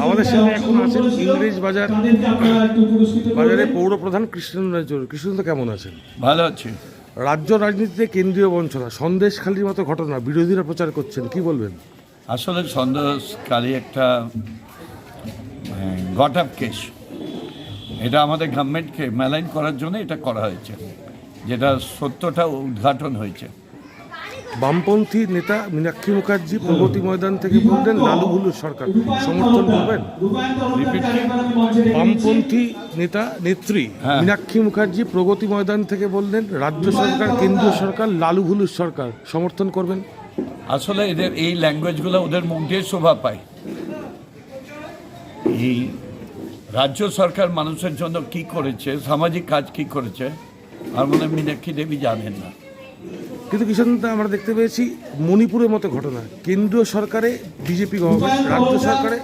আমাদের সামনে এখন আছেন ইংরেজ বাজারে পৌরপ্রধান কৃষ্ণেন্দ্র কেমন আছেন? ভালো আছি। রাজ্য রাজনীতিতে কেন্দ্রীয় বঞ্চনা, সন্দেশখালির মতো ঘটনা বিরোধীরা প্রচার করছেন, কি বলবেন? আসলে সন্দেশকারী একটা গট আপ কেস। এটা আমাদের গভর্নমেন্টকে মেলাইন করার জন্য এটা করা হয়েছে, যেটা সত্যটা উদ্ঘাটন হয়েছে। বামপন্থী নেতা মীনাক্ষী মুখার্জি প্রগতি ময়দান থেকে বললেন লালু-ভুলুর সরকার, সমর্থন করবেন? বামপন্থী নেত্রী মীনাক্ষী মুখার্জি প্রগতি ময়দান থেকে বললেন রাজ্য সরকার, কেন্দ্রীয় সরকার লালু-ভুলুর সরকার, সমর্থন করবেন? আসলে এদের এই ল্যাঙ্গুয়েজগুলো ওদের মুখ দিয়ে শোভা পায়। এই রাজ্য সরকার মানুষের জন্য কি করেছে, সামাজিক কাজ কি করেছে, আর মনে হয় মীনাক্ষী দেবী জানেন না। কিন্তু কিষানদা, আমরা দেখতে পেয়েছি মণিপুরের মতো ঘটনা, কেন্দ্রীয় সরকারে বিজেপি গভর্নমেন্ট, রাজ্য সরকারে